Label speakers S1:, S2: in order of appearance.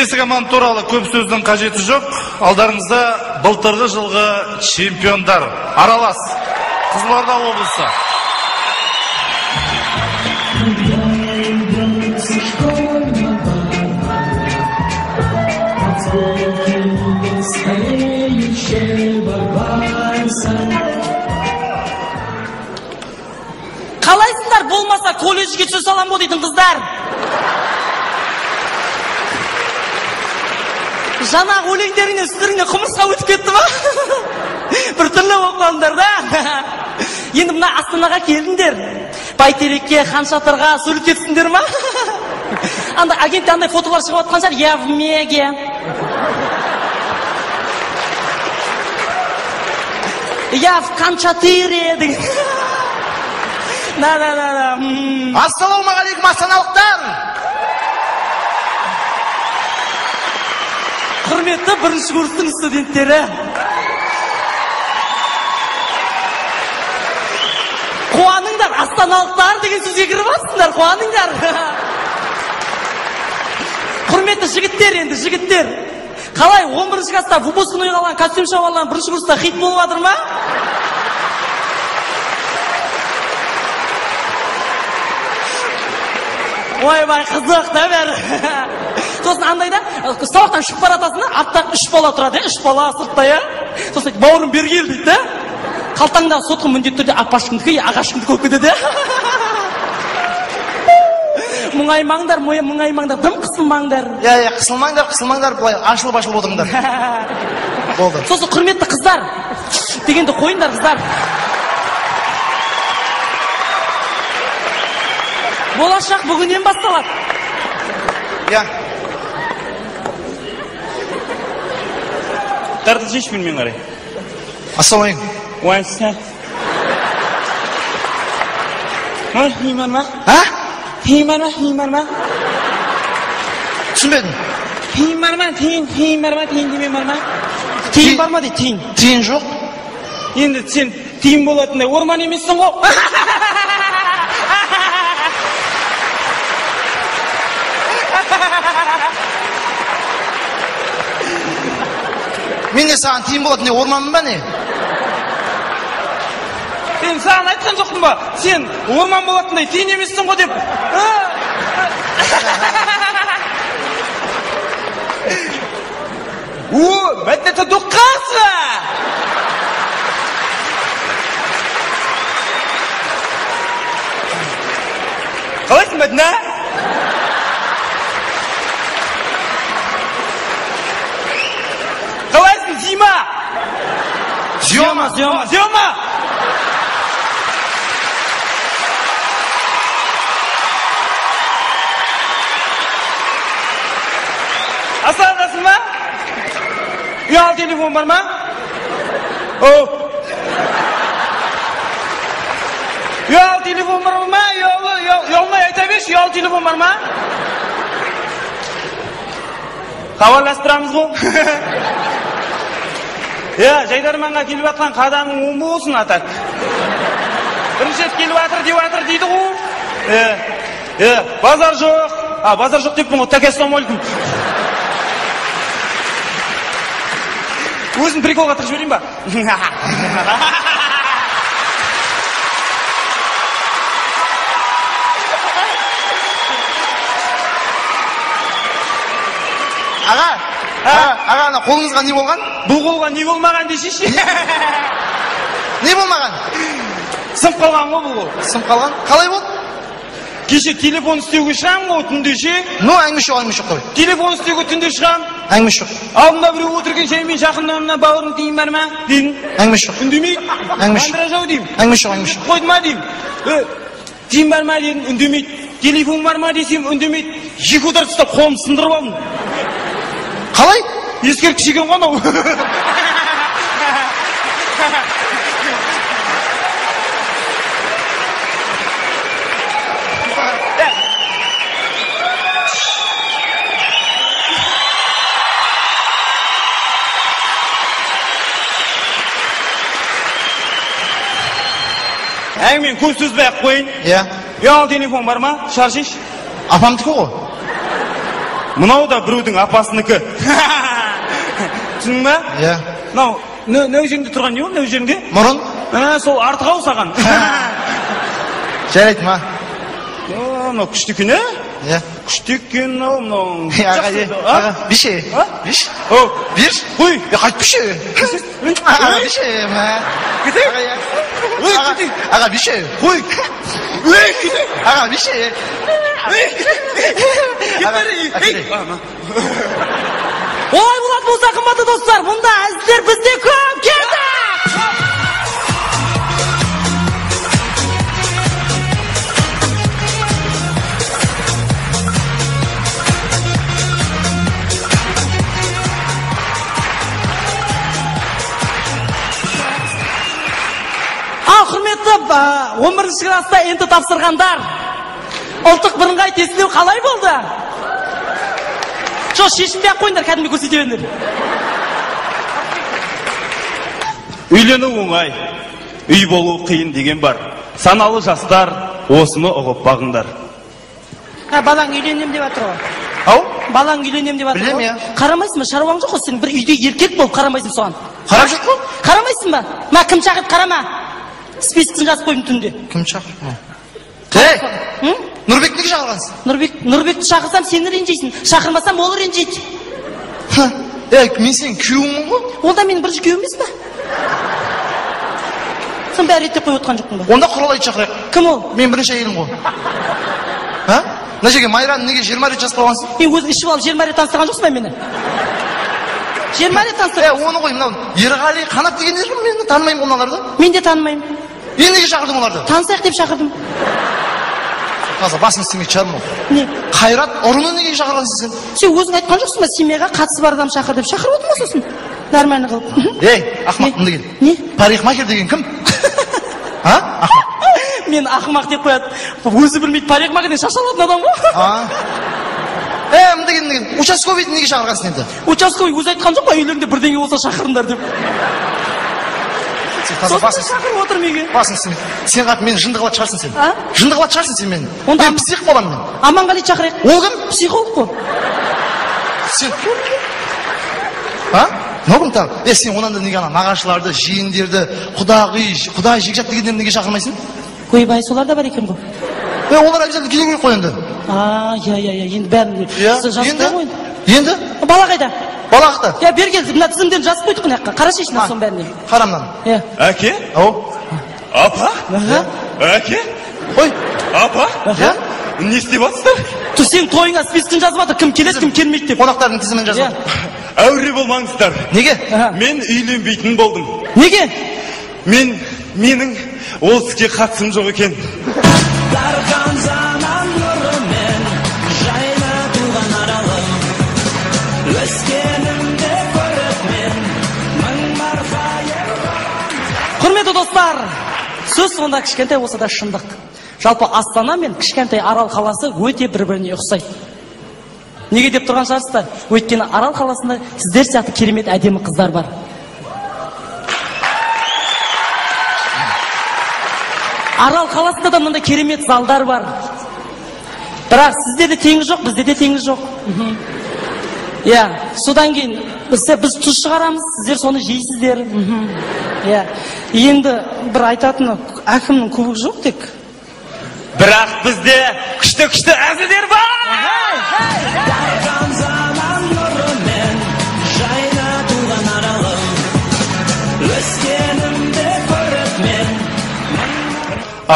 S1: Келесі команда туралы көп сөздің қажеті жоқ. Алдарыңызда былтырғы жылғы чемпиондар Аралас, Қызылорда облысы.
S2: Қалайсыңдар, болмаса колледжге түсе салам ба дейтін қыздар. Жаңағы өлеңдеріне үстеріңе құмырсқа өтіп кетті ма? Бір түрлі оқыландар да. Енді мына Астанаға келдіңдер. Бәйтерекке, Хан Шатырға суретке ма? Анда агентте андай фотолар шығып жатқан шығар, я в Меге. Я в Камчатыре деген. Да.
S3: Ассалаумағалейкум, астаналықтар!
S2: Құрметті бірінші курстың студенттері. Қуаныңдар, астаналықтар деген сөзге кіріп жатсыңдар, қуаныңдар. Құрметті жігіттер, енді жігіттер. Қалай 11-ші класста выпускной қалған костюм шабалған бірінші курста хит болып жатыр ма? Ойбай, қызық да бәрі. Сосын андайда, сабақтан шығып баратасың да, артта 3 бала тұрады, 3 бала сыртта, я. Сосын бауырым бергел дейді да. Қалтаңда сотқы міндетті түрде апашқындікі, ағашқындікі көп кетеді. Мұңаймаңдар, тым қысылмаңдар.
S3: Я, қысылмаңдар, бұлай ашылып отырыңдар. Болды.
S2: Сосын құрметті қыздар, дегенді қойыңдар қыздар. Болашақ бүгіннен басталады.
S3: Я.
S4: Дарды жеш мен қарай.
S3: Ассалаумағалейкум.
S4: Уайсыз. Химар ма?
S3: А?
S4: Химар ма?
S3: Түсінбедім.
S4: Химар ма? Тиын деме бар ма?
S2: Тиын бар ма дейді, тиын?
S3: Тиын жоқ.
S4: Енді сен тиын болатындай орман емессің ғой.
S3: Мен не саған тиын болатындай орманмын ба не?
S4: Мен саған айтқан жоқпын ба? Сен орман болатындай тиын емессің ғой деп. Мәдінеті доққасы! Қалайсың, Мәдіне? Қалайсың, Зима? Зима! Асандасың ма? Ұялы телефон бар ма? Ұялы телефон бар ма? Ұялмай айта беш, ұялы телефон бар ма? Хабарластырамыз ғой. Жайдарманға келіп атқан қадамың оң болсын, атақ. Бірінші рет келіп атыр дейді ғой. Базар жоқ. Базар жоқ деппін ғой, тәке ассалаумағалейкум. Өзін приколға тырып жіберейін ба?
S3: Аға, қолыңызға не болған?
S4: Бұл қолға не болмаған дешеші?
S3: Не болмаған?
S4: Сынып қалған ғой бұл қол.
S3: Сынып қалған? Қалай болды?
S4: Кеше телефон істеуге шығам ғой түнде ше?
S3: Әңгіме жоқ қой.
S4: Телефон істеуге түнде шығам.
S3: Әңгіме жоқ.
S4: Алдында біреу отырген шаймен жақындауымна бауырым тиын бар ма? Дейін.
S3: Әңгіме жоқ.
S4: Үндемейді. Мандыражау деймін.
S3: Әңгіме жоқ.
S4: Қойды ма деймін. Тиын бар ма дейін, үндемейді. Телефон бар ма десем, үндемейді. Екі удар тұстап қолым сындырып алдым.
S3: Қалай?
S4: Ескерткіш екен ғой анау. Әңгімен көп сөзбей ақ қойын.
S3: Иә.
S4: Ұялы телефон бар ма? Шаршиш.
S3: Апамдікі ғой.
S4: Мынау да біреудің апасыныкі. Түсіндің ба?
S3: Иә.
S4: Мынау нәу жеріңде тұрған не ол нәу жеріңде?
S3: Мұрын?
S4: Сол артық ау саған.
S3: Жарайды ма?
S4: Мынау күшті екен, ә?
S3: Иә.
S4: Күшті екен, мынау.
S3: Аға, бише. Биш?
S4: О,
S3: Бир?
S4: қой.
S3: Қайт бише. Аға, бише. Аға, бише.
S4: Қой.
S3: Аға, бише.
S2: Олай болады болса, қымбатты достар, мұнда әзіздер бізде көп келді. Құрметті 11-ші класста енді тапсырғандар, ұлттық бірыңғай тестілеу қалай болды? Жоқ, шешінбей-ақ қойыңдар, кәдімгі көрсете беріңдер.
S4: Үйлену оңай, үй болу қиын деген бар. Саналы жастар осыны ұғып бағыңдар.
S2: Балаң үйленем деп жатыр ғой.
S3: Ау?
S2: Балаң үйленем деп жатыр ғой.
S3: Білем, иә.
S2: Қарамайсың ба, шаруаң жоқ қой, сен бір үйде еркек болып қарамайсың соған.
S3: Қарап жоқ қой?
S2: Қарамайсың ба? Ма кім шақырып қарама. Спискісін жазып қойдым түнде.
S3: Кім шақырып? Ей! Нұрбек неге шақырғансың?
S2: Нұрбекті шақырсам сені ренжейсің. Шақырмасам ол ренжейді.
S3: Мен сенің күйеуіңмін ғой?
S2: Ол да менің бірінші күйеуім емес пе? Сен бәрі реттеп қойып отқан жоқпын ба?
S3: Онда Құралайды шақырайық.
S2: Кім ол?
S3: Мен бірінші әйелім ғой. Мына жерге Майраны неге 20 рет жазып қойғансың?
S2: Мен өзің ішіп алып 20 рет таныстырған жоқсың ба мені? 20 рет таныстырған.
S3: Оны ғой, мынау Ерғали, Қанат дегендер ғой, мен танымаймын оларды.
S2: Мен де танымаймын.
S3: Мен неге шақырдың оларды?
S2: Танысайық деп шақырдым.
S3: Қазір басың істемейді шығармын ол.
S2: Не?
S3: Қайрат ұрыны неге шақырғансың сен?
S2: Сен өзің айтқан жоқсың ба, семьяға қатысы бар адам шақыр деп шақырып отырма сосын. Нормально қылып.
S3: Ей, ақымақ мынды кел.
S2: Не?
S3: Парикмахер деген кім? Ақымақ.
S2: Мен ақымақ деп қояды. Өзі білмейді, парикмахерден шаш алатын адам ғой.
S3: Мынды кел. Участковыйды неге шақырғансың енді?
S2: Участковый өзі айтқан жоқ па, үйлеріңде бірдеңе болса шақырыңдар деп. Сосын шақырып отыр меге.
S3: Басың істемейді. Сен қап мені жынды қылатын шығарсың сен. Жынды қылатын шығарсың сен мені. Мен псих боламын мен.
S2: Аманғали шақырайық.
S3: Ол кім?
S2: Психолог қой.
S3: Сен Нұрым тағы? Сен онан да неге нағашыларды, жиендерді, құдай жекжат дегендерді неге шақырмайсың?
S2: Көйбай солар да бар екен ғой.
S3: Олар обязательно келе керек қой енді.
S2: Енді бәрін жазып қой.
S3: Енді?
S2: Бала қайда?
S3: Бала қайда?
S2: Бер кел, мына тізімдерін жазып қойдық мына жаққа. Қарашы ішіне соның бәріне.
S3: Қарамнан.
S4: Әке?
S3: Ау?
S4: Апа? Әке?
S3: Қой?
S4: Апа? Не істеп жатсыздар?
S2: Сен тойыңа спискін жазып жатыр, кім келеді, кім келмейді деп.
S3: Қонақтардың тізімін жазып.
S4: Әуре болмаңыздар.
S3: Неге?
S4: Мен үйленбейтін болдым.
S2: Неге?
S4: Менің ол іске қатысым жоқ екен.
S5: Дархан заман нұрымен жайлы туған аралым, өскенімде көріп мен мың марқайыр.
S2: Құрметті достар, сөз сонда кішкентай болса да шындық. Жалпы Астана мен кішкентай Арал қаласы өте бір-біріне ұқсайды. Неге деп тұрған шығарсыздар? Өйткені Арал қаласында сіздер сияқты керемет әдемі қыздар бар. Арал қаласында да мынандай керемет залдар бар. Бірақ сіздерде теңіз жоқ, бізде де теңіз жоқ. Содан кейін біз тұз шығарамыз, сіздер соны жейсіздер. Енді бір айтатыны әкімнің кубогы жоқ тек.
S4: Бірақ бізде күшті әзілдер бар!